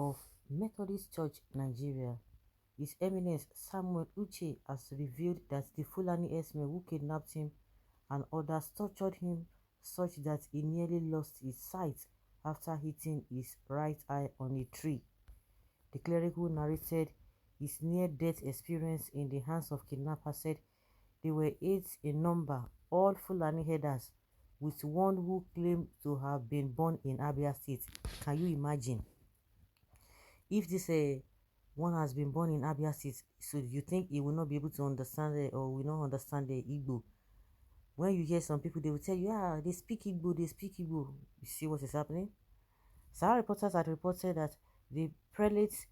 of Methodist Church, Nigeria, His Eminence Samuel Uche has revealed that the Fulani Herdsmen who kidnapped him and others tortured him such that he nearly lost his sight after hitting his right eye on a tree. The cleric who narrated his near-death experience in the hands of kidnappers said they were 8 in number, all Fulani herders, with one who claimed to have been born in Abia State. Can you imagine? If this one has been born in Abia State, so you think he will not be able to understand it or will not understand the Igbo? When you hear some people, they will tell you, yeah, they speak Igbo, they speak Igbo. You see what is happening? Some reporters had reported that the prelate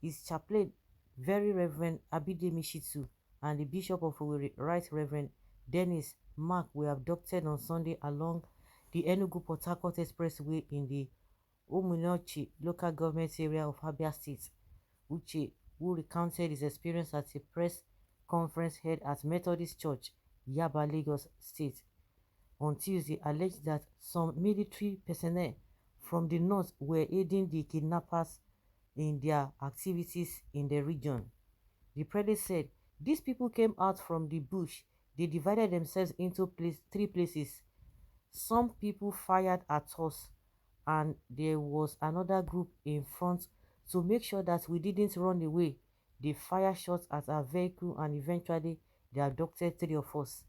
is chaplain, Very Reverend Abidemi Shitu, and the Bishop of Owerri, Right Reverend Dennis Mark, were abducted on Sunday along the Enugu-Port Harcourt Expressway in the Umunochi local government area of Abia State. Uche, who recounted his experience at a press conference held at Methodist Church, Yaba, Lagos State, on Tuesday, alleged that some military personnel from the north were aiding the kidnappers in their activities in the region. The prelate said, "These people came out from the bush. They divided themselves into 3 places. Some people fired at us, and there was another group in front to make sure that we didn't run away. They fired shots at our vehicle, and eventually they abducted 3 of us.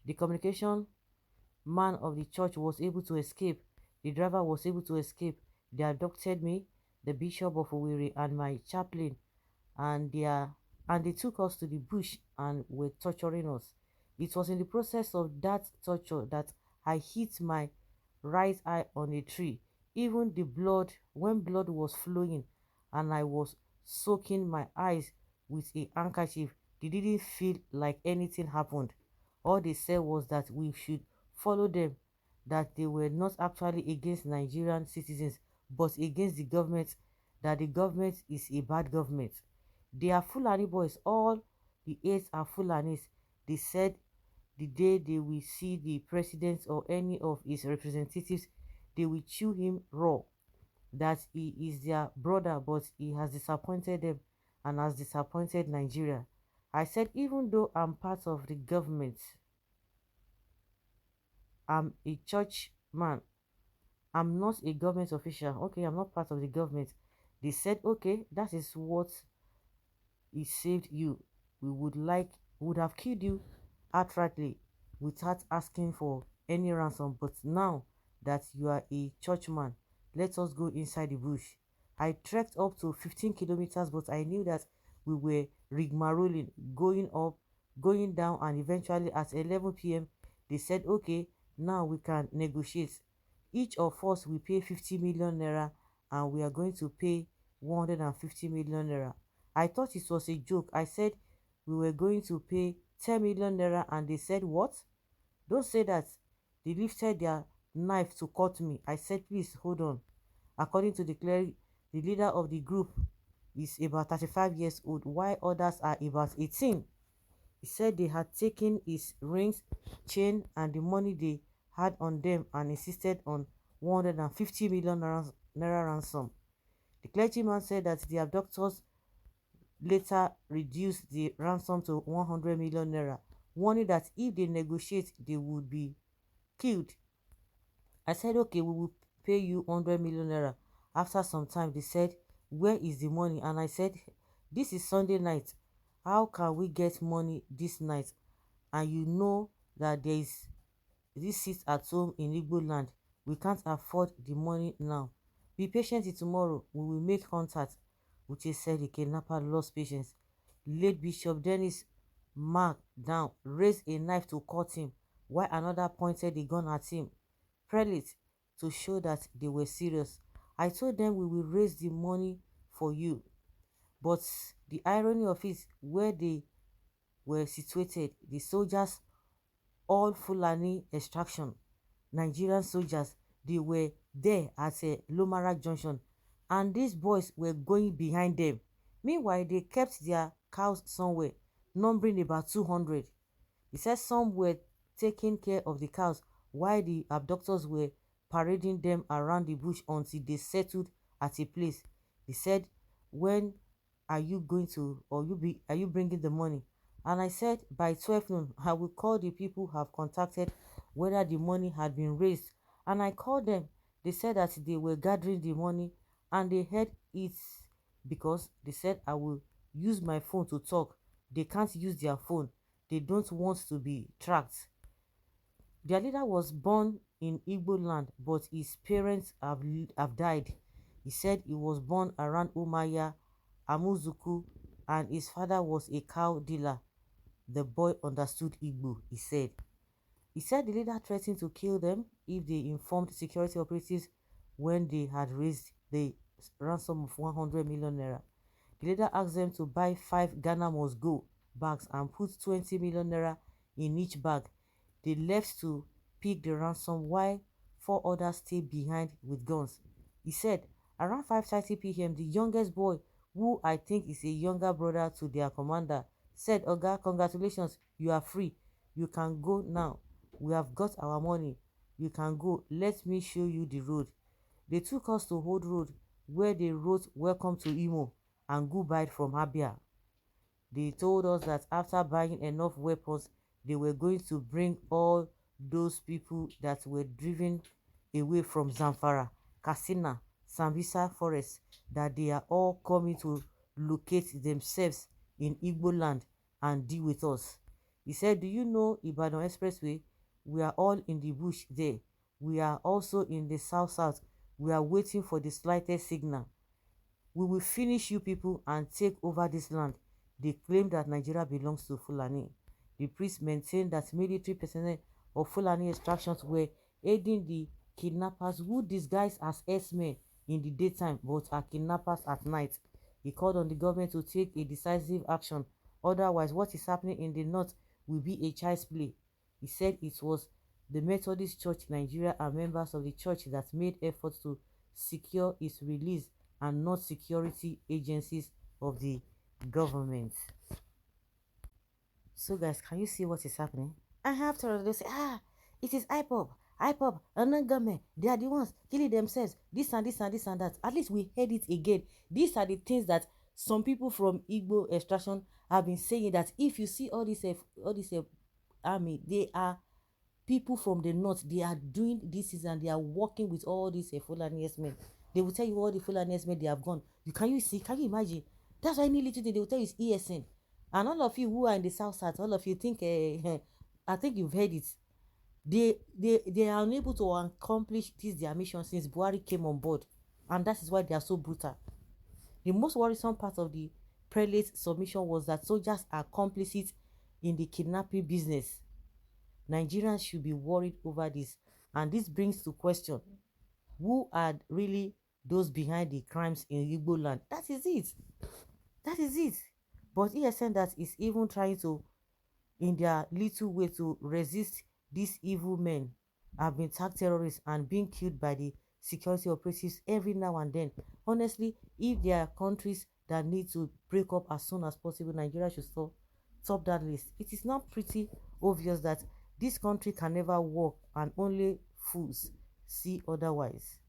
The communication man of the church was able to escape. The driver was able to escape. They abducted me, the Bishop of Owerri, and my chaplain, and they took us to the bush and were torturing us. It was in the process of that torture that I hit my right eye on a tree. Even when blood was flowing and I was soaking my eyes with a handkerchief, they didn't feel like anything happened. All they said was that we should follow them, that they were not actually against Nigerian citizens, but against the government, that the government is a bad government. They are Fulani boys. All the 8 are Fulanis." They said the day they will see the president or any of his representatives, they will chew him raw, that he is their brother, but he has disappointed them and has disappointed Nigeria. I said, even though I'm part of the government, I'm a church man. I'm not a government official. Okay, I'm not part of the government. They said, okay, that is what he saved you. We would have killed you outrightly without asking for any ransom. But now that you are a churchman, let us go inside the bush. I trekked up to 15 kilometers, but I knew that we were rigmaroling, going up, going down, and eventually at 11 p.m. they said, okay, now we can negotiate. Each of us will pay 50 million naira, and we are going to pay 150 million naira. I thought it was a joke. I said we were going to pay 10 million naira, and they said, what? Don't say that. They lifted their knife to cut me. I said, please hold on. According to the cleric, the leader of the group is about 35 years old, while others are about 18. He said they had taken his rings, chain, and the money they had on them, and insisted on 150 million naira ransom. The clergyman said that the abductors later reduced the ransom to 100 million naira, warning that if they negotiate, they would be killed. I said, okay, we will pay you 100 million naira. After some time, they said, where is the money? And I said, this is Sunday night. How can we get money this night? And you know that there is this seat at home in Igbo land. We can't afford the money now. Be patient till tomorrow. We will make contact. Uche said the kidnapper lost patience. Late Bishop Dennis Mark down, raised a knife to cut him, while another pointed a gun at him. Prelate, to show that they were serious. I told them we will raise the money for you. But the irony of it, where they were situated, the soldiers, all Fulani extraction, Nigerian soldiers, they were there at a Lomara Junction, and these boys were going behind them. Meanwhile, they kept their cows somewhere, numbering about 200. He said some were taking care of the cows while the abductors were parading them around the bush until they settled at a place. He said, when are you going to, or are you bringing the money? And I said, by 12 noon, I will call the people who have contacted whether the money had been raised. And I called them. They said that they were gathering the money and they had it, because they said I will use my phone to talk. They can't use their phone. They don't want to be tracked. Their leader was born in Igbo land, but his parents have died. He said he was born around Umaya, Amuzuku, and his father was a cow dealer. The boy understood Igbo, he said. He said the leader threatened to kill them if they informed security operatives when they had raised the ransom of 100 million naira. The leader asked them to buy 5 Ghana must go bags and put 20 million naira in each bag. They left to pick the ransom while 4 others stayed behind with guns. He said, around 5:30 p.m., the youngest boy, who I think is a younger brother to their commander, said, Oga, congratulations, you are free. You can go now. We have got our money. You can go. Let me show you the road. They took us to Old Road, where they wrote, welcome to Imo and goodbye from Abia. They told us that after buying enough weapons, they were going to bring all those people that were driven away from Zamfara, Katsina, Sambisa forest, that they are all coming to locate themselves in Igbo land and deal with us. He said, do you know Ibadan Expressway? We are all in the bush there. We are also in the south. We are waiting for the slightest signal. We will finish you people and take over this land. They claim that Nigeria belongs to Fulani. The priest maintained that military personnel of Fulani extractions were aiding the kidnappers, who disguise as Herdsmen in the daytime but are kidnappers at night. He called on the government to take a decisive action. Otherwise, what is happening in the north will be a child's play. He said it was the Methodist Church Nigeria and members of the church that made efforts to secure its release, and not security agencies of the government. So guys, can you see what is happening? I have to they say, it is Ipob, and non government. They are the ones killing themselves. This and this and this and that. At least we heard it again. These are the things that some people from Igbo extraction have been saying, that if you see all this army, they are people from the north. They are doing this and they are working with all these Fulani men. They will tell you all the Fulani men they have gone. Can you imagine? That's why any little thing they will tell you is ESN. And all of you who are in the south, all of you think, I think you've heard it. They are unable to accomplish this their mission since Buhari came on board, and that is why they are so brutal. The most worrisome part of the prelate's submission was that soldiers are complicit in the kidnapping business. Nigerians should be worried over this, and this brings to question, who are really those behind the crimes in Igbo land? That is it. But ESN that is even trying to, in their little way, to resist these evil men, have been tagged terrorists and being killed by the security operatives every now and then. Honestly, if there are countries that need to break up as soon as possible, Nigeria should top that list. It is now pretty obvious that this country can never work, and only fools see otherwise.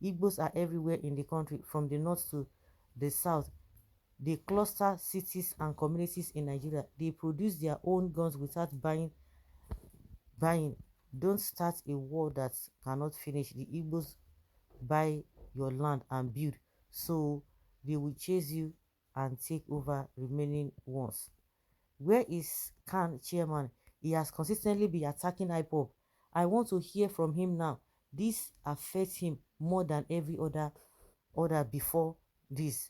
Igbos are everywhere in the country, from the north to the south. They cluster cities and communities in Nigeria. They produce their own guns without buying. Don't start a war that cannot finish. The Igbos buy your land and build, so they will chase you and take over remaining ones. Where is Khan chairman? He has consistently been attacking Ipob. I want to hear from him now. This affects him more than every other before this.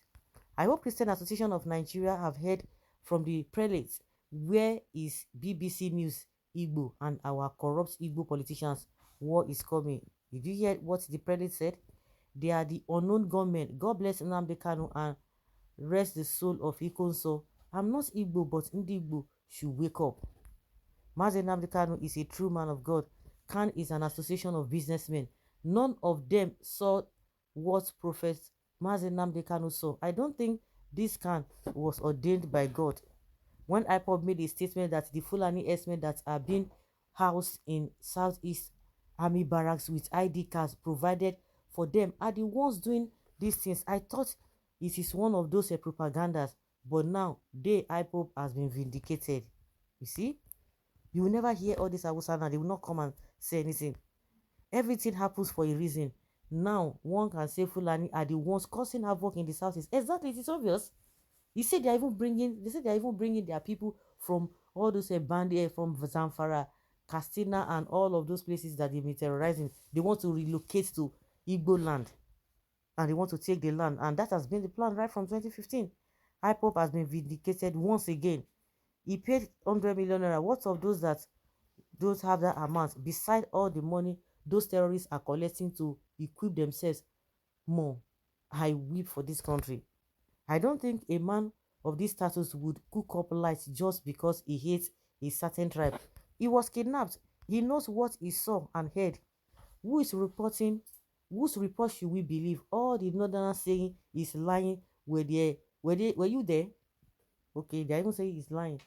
I hope Christian Association of Nigeria have heard from the prelates. Where is BBC News Igbo and our corrupt Igbo politicians? War is coming. Did you hear what the prelate said? They are the unknown gunmen. God bless Nnamdi Kanu and rest the soul of Ikonso. I'm not Igbo, but Ndi Igbo should wake up. Mazi Nnamdi Kanu is a true man of God. Khan is an association of businessmen. None of them saw what Prophet Mazi Nnamdi Kanu saw. I don't think this Khan was ordained by God. When Ipob made a statement that the Fulani Herdsmen that are being housed in Southeast Army barracks with ID cards provided for them are the ones doing these things, I thought it is one of those propagandas, but now Ipob has been vindicated. You see, you will never hear all this Hausa now. They will not come and say anything. Everything happens for a reason. Now one can say Fulani are the ones causing havoc in the southeast. Exactly, it is obvious. You say they are even bringing their people from all those bandits from Zamfara, Katsina, and all of those places that they've been terrorizing. They want to relocate to Igbo land, and they want to take the land, and that has been the plan right from 2015. Ipob has been vindicated once again. He paid 100 million naira. What of those that don't have that amount? Beside all the money those terrorists are collecting to equip themselves more, I weep for this country. I don't think a man of this status would cook up lights just because he hates a certain tribe. He was kidnapped. He knows what he saw and heard. Who is reporting? Whose report should we believe? All the northerners saying he's lying. Were you there? Okay, they even say he's lying.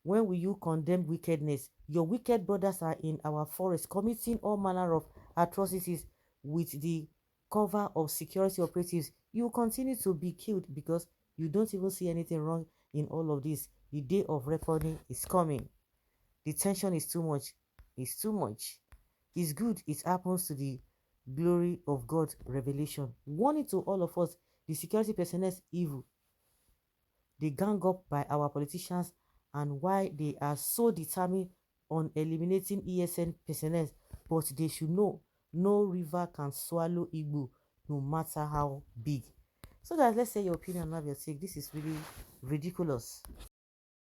When will you condemn wickedness? Your wicked brothers are in our forest committing all manner of atrocities with the cover of security operatives. You will continue to be killed because you don't even see anything wrong in all of this. The day of reckoning is coming. The tension is too much. It's too much. It's good it happens to the glory of God's revelation. Warning to all of us, the security personnel is evil. They gang up by our politicians, and why they are so determined on eliminating ESN personnel, but they should know no river can swallow Igbo, no matter how big. So guys, let's say your opinion and have your take. This is really ridiculous.